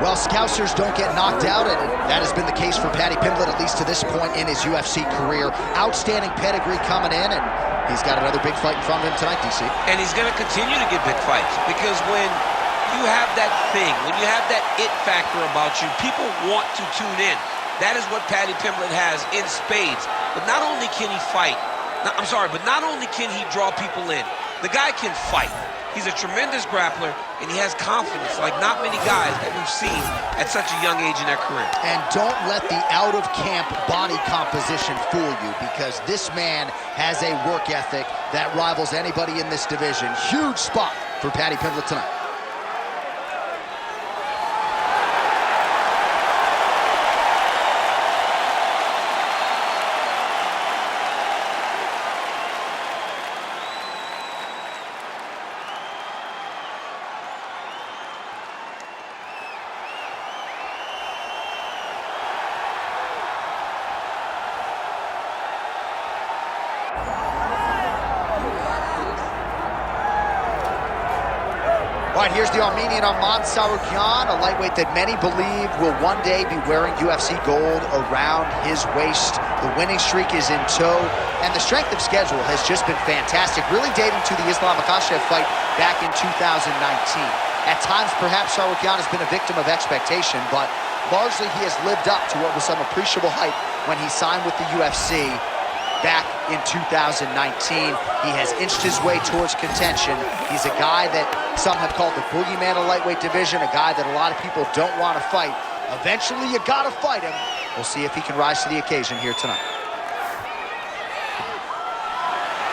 Well, Scousers don't get knocked out, and that has been the case for Paddy Pimblett, at least to this point in his UFC career. Outstanding pedigree coming in, and he's got another big fight in front of him tonight, DC. And he's going to continue to get big fights, because when you have that thing, when you have that it factor about you, people want to tune in. That is what Paddy Pimblett has in spades. But not only can he fight, but not only can he draw people in, the guy can fight. He's a tremendous grappler, and he has confidence like not many guys that we've seen at such a young age in their career. And don't let the out-of-camp body composition fool you, because this man has a work ethic that rivals anybody in this division. Huge spot for Paddy Pimblett tonight. All right, here's the Armenian Arman Tsarukyan, a lightweight that many believe will one day be wearing UFC gold around his waist. The winning streak is in tow, and the strength of schedule has just been fantastic, really dating to the Islam Makhachev fight back in 2019. At times, perhaps Tsarukyan has been a victim of expectation, but largely he has lived up to what was some appreciable hype when he signed with the UFC back in 2019. He has inched his way towards contention. He's a guy that some have called the boogeyman of lightweight division, a guy that a lot of people don't want to fight. Eventually, you gotta fight him. We'll see if he can rise to the occasion here tonight.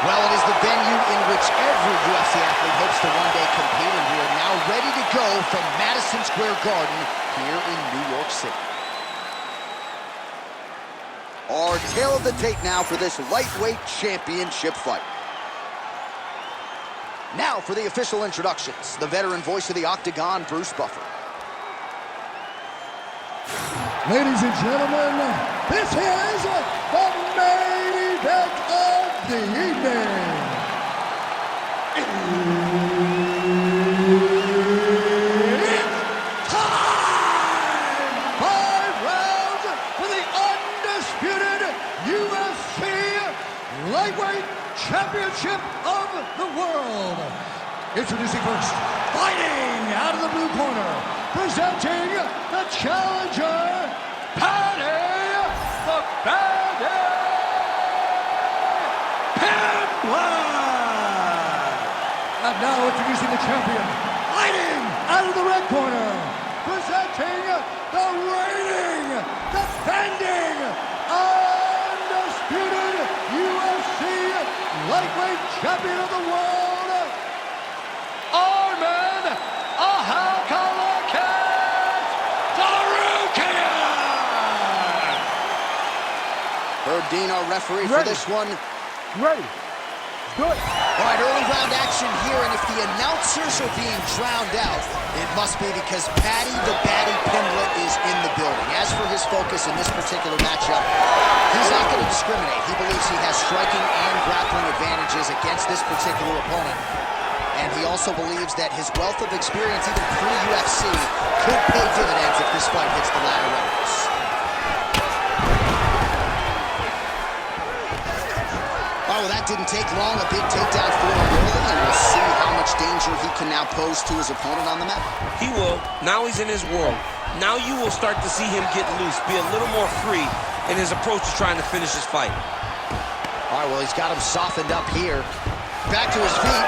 Well, it is the venue in which every UFC athlete hopes to one day compete, and we are now ready to go from Madison Square Garden here in New York City. Our tale of the tape now for this lightweight championship fight. Now for the official introductions, the veteran voice of the Octagon, Bruce Buffer. Ladies and gentlemen, this is the main event of the evening. It's time! 5 rounds for the undisputed UFC Lightweight Championship of the World. Introducing first, fighting out of the blue corner, presenting the challenger, Paddy the Bandit Pimblett. And now introducing the champion, fighting out of the red corner, presenting the reigning, defending, undisputed UFC Lightweight Champion of the World, Arman Tsarukyan. Herb Dean, our referee for this one. Ready. Good. All right, early round action here, and if the announcers are being drowned out, it must be because Paddy the Baddy Pimblett is in the building. As for his focus in this particular matchup, he's not going to discriminate. He believes he has striking and grappling advantages against this particular opponent. And he also believes that his wealth of experience, even pre-UFC, could pay dividends if this fight hits the latter rounds. Oh, well, that didn't take long. A big takedown for him early, and we'll see how much danger he can now pose to his opponent on the mat. He will. Now he's in his world. Now you will start to see him get loose, be a little more free in his approach to trying to finish his fight. All right, well, he's got him softened up here. Back to his feet.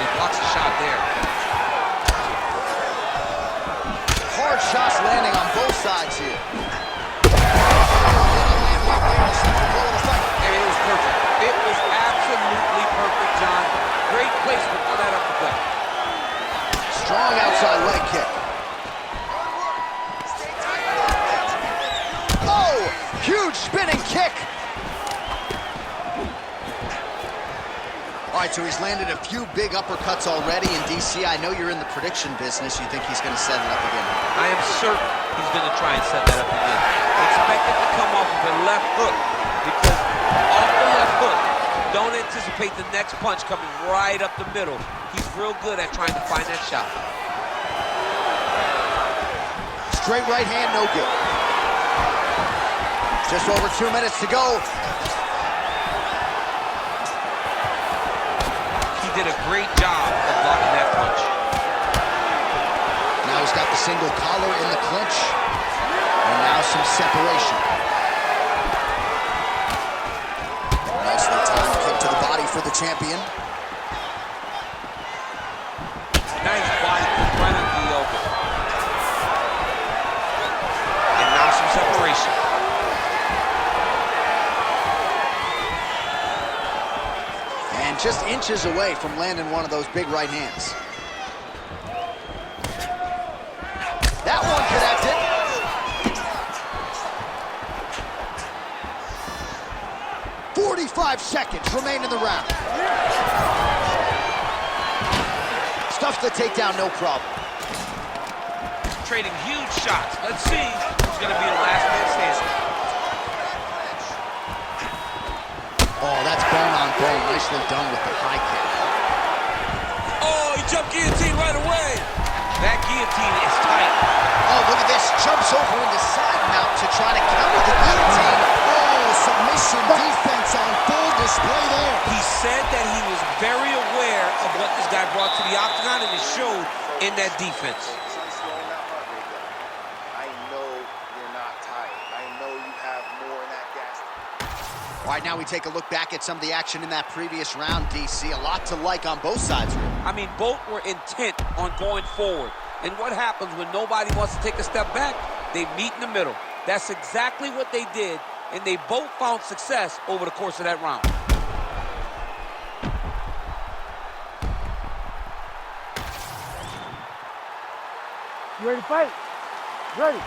He blocks a shot there. Hard shots landing on both sides here. And it was perfect. It was absolutely perfect, John. Great placement on that uppercut. Strong outside leg kick. Oh, huge spinning kick. All right, so he's landed a few big uppercuts already in DC. I know you're in the prediction business. You think he's going to set it up again? I am certain he's going to try and set that up again. Expect it to come off of a left hook, because off the left hook, Don't anticipate the next punch coming right up the middle. He's real good at trying to find that shot. Straight right hand, no good. Just over 2 minutes to go. He did a great job of blocking that punch. Now he's got the single collar in the clinch. And now some separation. Nicely timed kick to the body for the champion. Nice body kick right into the elbow. And now some separation. And just inches away from landing one of those big right hands. That one connected. .45 seconds remain in the round. Stuffs the takedown, no problem. Trading huge shots. Let's see who's going to be the last man standing. Oh, that's bone on bone. Nicely done with the high kick. Oh, he jumped guillotine right away. That guillotine is tight. Oh, look at this. Jumps over into side mount to try to counter the guillotine. Oh, submission defense on full display there. He said that he was very aware of what this guy brought to the octagon, and it showed in that defense. I know you're not tired. I know you have more in that gas. All right, now we take a look back at some of the action in that previous round, DC. A lot to like on both sides. I mean, both were intent on going forward. And what happens when nobody wants to take a step back? They meet in the middle. That's exactly what they did, and they both found success over the course of that round. You ready to fight? Ready.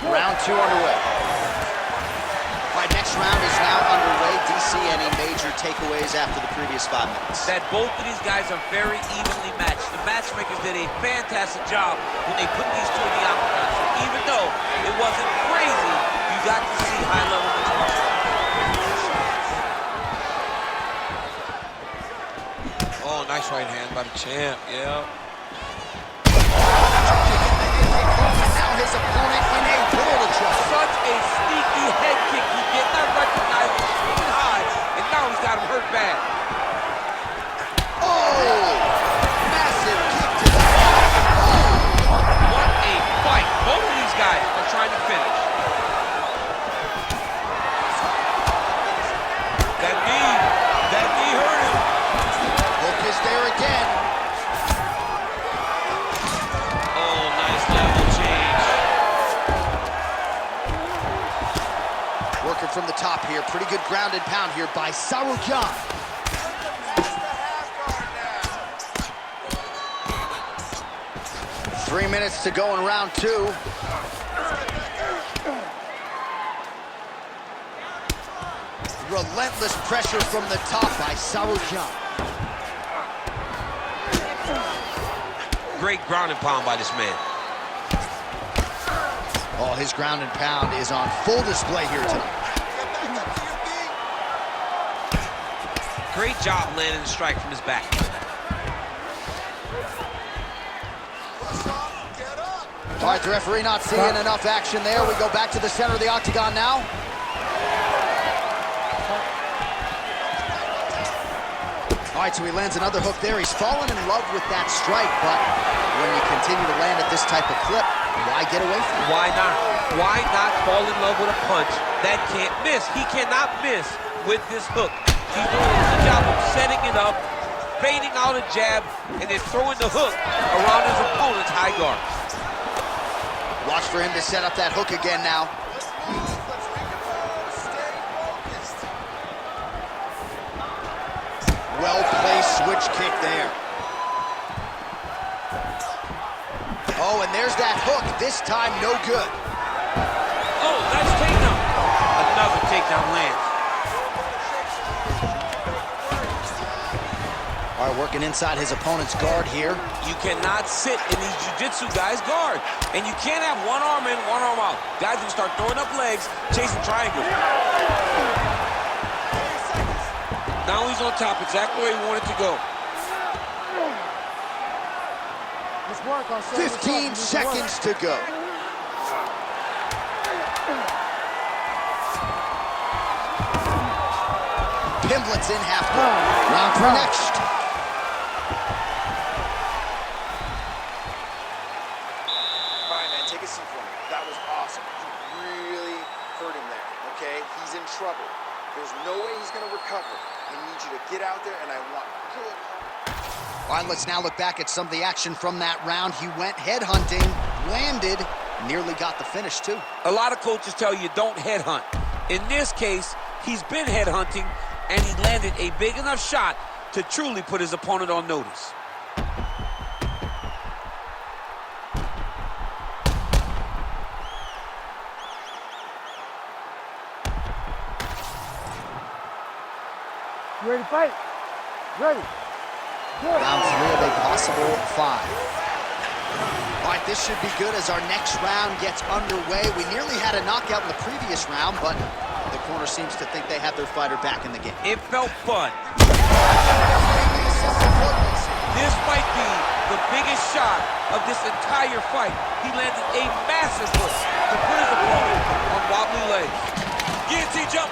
Round 2 underway. All right, next round is now underway. DC, any major takeaways after the previous 5 minutes? That both of these guys are very evenly matched. The matchmakers did a fantastic job when they put these two in the octagon. So even though it wasn't crazy, you got to see high-level mixed martial arts. Oh, nice right hand by the champ, yeah. Now his opponent in a world of trouble. Such a sneaky head kick. He did not recognize it was swinging high, and now he's got him hurt bad. Oh! Massive kick to the body. What a fight. Both of these guys are trying to finish. That knee hurt him. Hook is there again. Oh, nice level change. Working from the top here. Pretty good ground and pound here by Tsarukyan. 3 minutes to go in round 2. Relentless pressure from the top by Tsarukyan. Great ground and pound by this man. Oh, his ground and pound is on full display here tonight. Great job landing the strike from his back. All right, the referee not seeing enough action there. We go back to the center of the octagon now. All right, so he lands another hook there. He's fallen in love with that strike, but when you continue to land at this type of clip, why get away from it? Why not? Why not fall in love with a punch that can't miss? He cannot miss with this hook. He's doing a good job of setting it up, fading out a jab, and then throwing the hook around his opponent's high guard. Watch for him to set up that hook again now. Well-placed switch kick there. Oh, and there's that hook. This time, no good. Oh, nice takedown. Another takedown lands. All right, working inside his opponent's guard here. You cannot sit in these jiu-jitsu guys' guard. And you can't have one arm in, one arm out. Guys will start throwing up legs, chasing triangles. Now he's on top, exactly where he wanted to go. Just work on 15 seconds to go. Pimblett's in half guard. Round for next. All right, man, take a seat for me. That was awesome. You really hurt him there, okay? He's in trouble. There's no way he's going to recover. I need you to get out there, and I want good. All right, let's now look back at some of the action from that round. He went headhunting, landed, nearly got the finish, too. A lot of coaches tell you don't headhunt. In this case, he's been headhunting, and he landed a big enough shot to truly put his opponent on notice. You ready to fight? Ready. Good. Round 3 of a possible 5. All right, this should be good as our next round gets underway. We nearly had a knockout in the previous round, but the corner seems to think they have their fighter back in the game. It felt fun. This might be the biggest shot of this entire fight. He landed a massive hook to put his opponent on wobbly legs. Guillotine jump.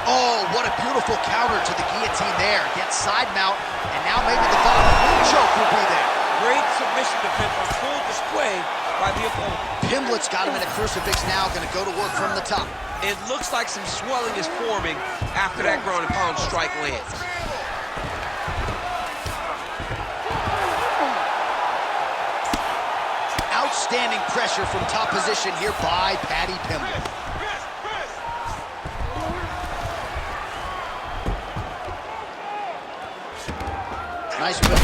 Oh, what a beautiful counter to the guillotine there. Gets side mount, and now maybe the thought of a knee choke will be there. Great submission defense on full display by the opponent. Pimblett's got him in a crucifix now, going to go to work from the top. It looks like some swelling is forming after that ground and pound strike lands. Outstanding pressure from top position here by Paddy Pimblett. Nice move.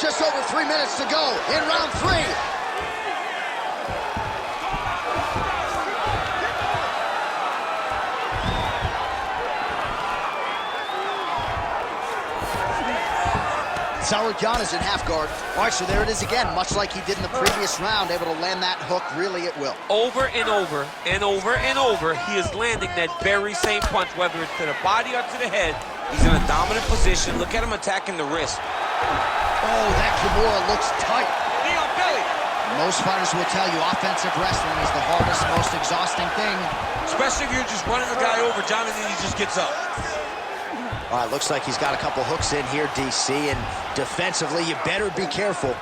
Just over 3 minutes to go in round 3. Tsarukyan is in half guard. All right, so there it is again, much like he did in the previous round, able to land that hook really at will. Over and over and over and over, he is landing that very same punch, whether it's to the body or to the head. He's in a dominant position. Look at him attacking the wrist. Oh, that Kimura looks tight. Knee on belly. Most fighters will tell you offensive wrestling is the hardest, most exhausting thing. Especially if you're just running the guy over, Jonathan, he just gets up. All right, looks like he's got a couple hooks in here, DC, and defensively, you better be careful.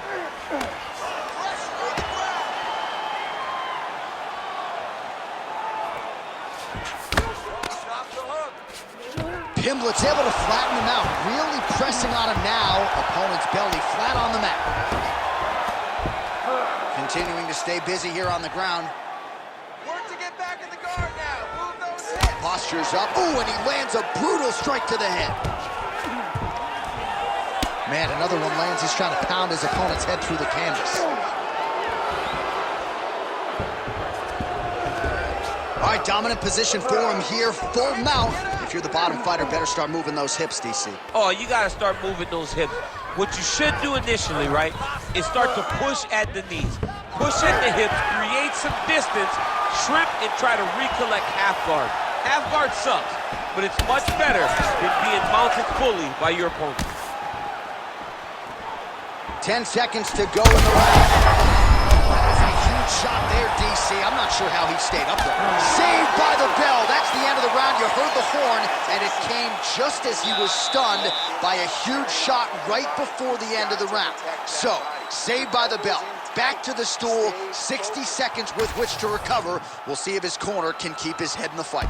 Pimblett's able to flatten him out, really pressing on him now. Opponent's belly flat on the mat. Continuing to stay busy here on the ground. Work to get back in the guard now. Move those hips. Postures up. Ooh, and he lands a brutal strike to the head. Man, another one lands. He's trying to pound his opponent's head through the canvas. All right, dominant position for him here. Full mount. If you're the bottom fighter, better start moving those hips, DC. Oh, you got to start moving those hips. What you should do initially, right, is start to push at the knees. Push at the hips, create some distance, shrimp, and try to recollect half guard. Half guard sucks, but it's much better than being mounted fully by your opponent. 10 seconds to go in the round. That was a huge shot there, DC. I'm not sure how he stayed up there. Saved by the bell. That's the end of the round. You heard the horn, and it came just as he was stunned by a huge shot right before the end of the round. So, saved by the bell. Back to the stool, 60 seconds with which to recover. We'll see if his corner can keep his head in the fight.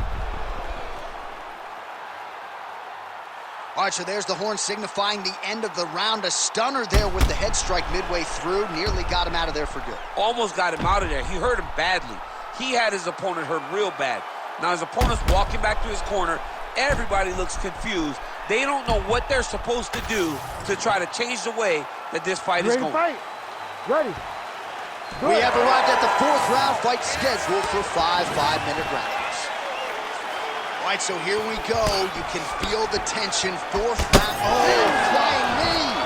All right, so there's the horn signifying the end of the round. A stunner there with the head strike midway through. Nearly got him out of there for good. Almost got him out of there. He hurt him badly. He had his opponent hurt real bad. Now his opponent's walking back to his corner. Everybody looks confused. They don't know what they're supposed to do to try to change the way that this fight is going. Ready to fight? Ready. We have arrived at the 4th round, fight scheduled for 5 5-minute rounds. All right, so here we go. You can feel the tension. 4th round. Oh, flying knee.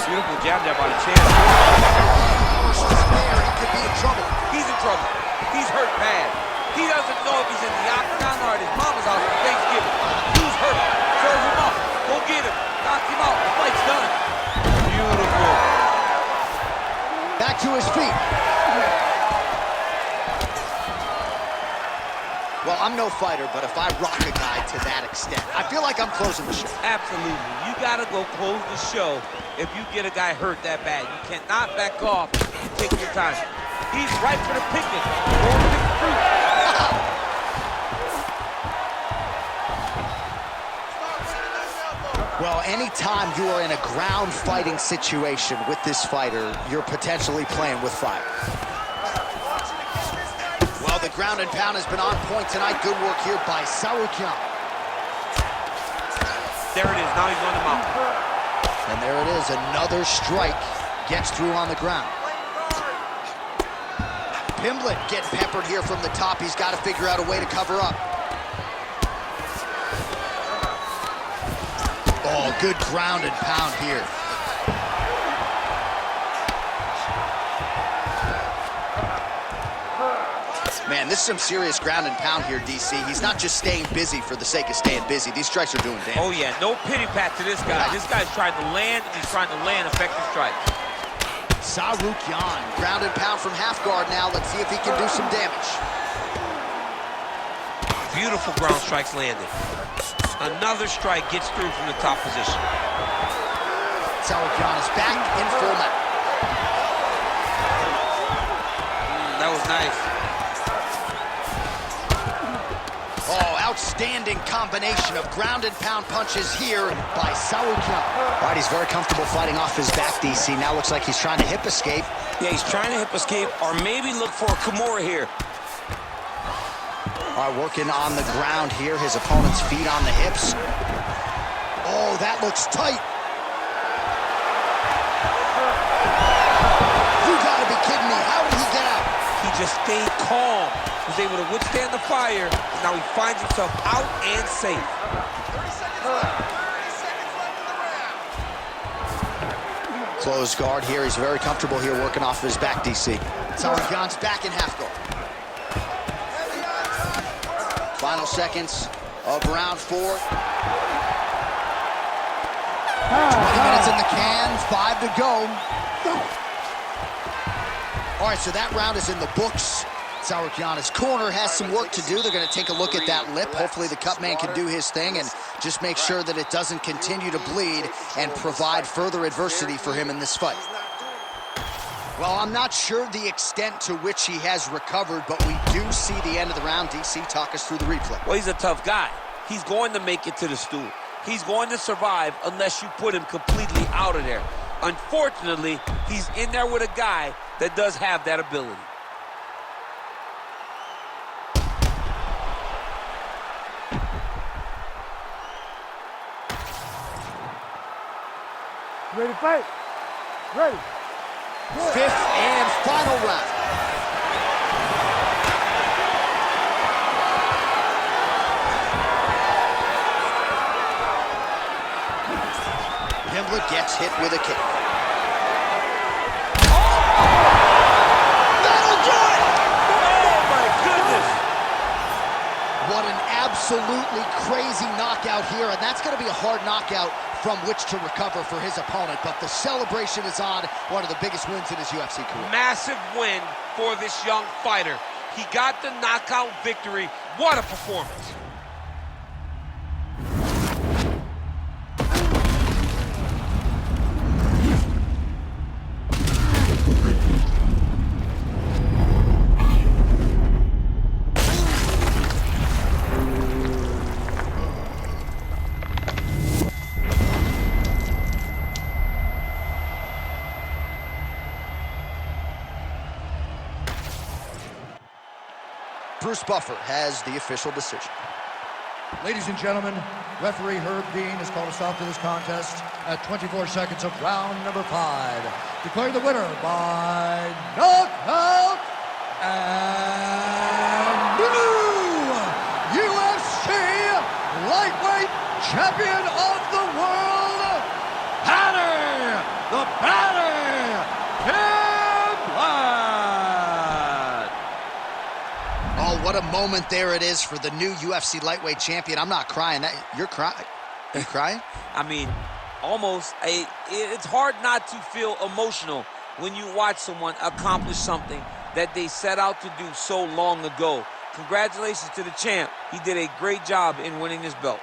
Beautiful jab there by the champ. He could be in trouble. He's in trouble. He's hurt bad. He doesn't know if he's in the octagon or at his mama's house for Thanksgiving. He's hurt. Serve him up. Go get him. Knock him out. The fight's done. Beautiful. Back to his feet. Well, I'm no fighter, but if I rock a guy to that extent, I feel like I'm closing the show. Absolutely. You gotta go close the show if you get a guy hurt that bad. You cannot back off and take your time. He's right for the picnic. Go pick the fruit. Well, anytime you are in a ground fighting situation with this fighter, you're potentially playing with fire. Well, the ground and pound has been on point tonight. Good work here by Tsarukyan. There it is. Now he's on the mount. And there it is. Another strike gets through on the ground. Pimblett getting peppered here from the top. He's got to figure out a way to cover up. Oh, good ground and pound here. Man, this is some serious ground and pound here, DC. He's not just staying busy for the sake of staying busy. These strikes are doing damage. Oh, yeah. No pity pat to this guy. This guy's trying to land, and he's trying to land effective strikes. Tsarukyan, ground and pound from half guard now. Let's see if he can do some damage. Beautiful ground strikes landed. Another strike gets through from the top position. Tsarukyan is back in full mount. That was nice. Oh, outstanding combination of ground and pound punches here by Tsarukyan. All right, he's very comfortable fighting off his back, DC. Now looks like he's trying to hip escape. Yeah, he's trying to hip escape or maybe look for a Kimura here. All right, working on the ground here. His opponent's feet on the hips. Oh, that looks tight. You gotta be kidding me. How did he get out? He just stayed calm. Was able to withstand the fire. And now he finds himself out and safe. 30 seconds left. 30 seconds left in the round. Close guard here. He's very comfortable here working off his back, DC. Tsarukyan's back in half guard. Final seconds of round 4. 20 minutes in the can, 5 to go. All right, so that round is in the books. Tsarukyan's corner has some work to do. They're going to take a look at that lip. Hopefully the cut man can do his thing and just make sure that it doesn't continue to bleed and provide further adversity for him in this fight. Well, I'm not sure the extent to which he has recovered, but we do see the end of the round. DC, talk us through the replay. Well, he's a tough guy. He's going to make it to the stool. He's going to survive unless you put him completely out of there. Unfortunately, he's in there with a guy that does have that ability. Ready to fight? Ready. Fifth and final round. Pimblett gets hit with a kick. That'll do it! Oh, my goodness! What an absolutely crazy knockout here, and that's going to be a hard knockout from which to recover for his opponent, but the celebration is on. One of the biggest wins in his UFC career. Massive win for this young fighter. He got the knockout victory. What a performance. Bruce Buffer has the official decision. Ladies and gentlemen, referee Herb Dean has called a stop to this contest at 24 seconds of round number 5. Declaring the winner by knockout and new UFC lightweight champion of the world, Paddy the Paddy Pimblett. Oh, what a moment there it is for the new UFC lightweight champion. I'm not crying. You're crying. You crying? I mean, almost. It's hard not to feel emotional when you watch someone accomplish something that they set out to do so long ago. Congratulations to the champ. He did a great job in winning this belt.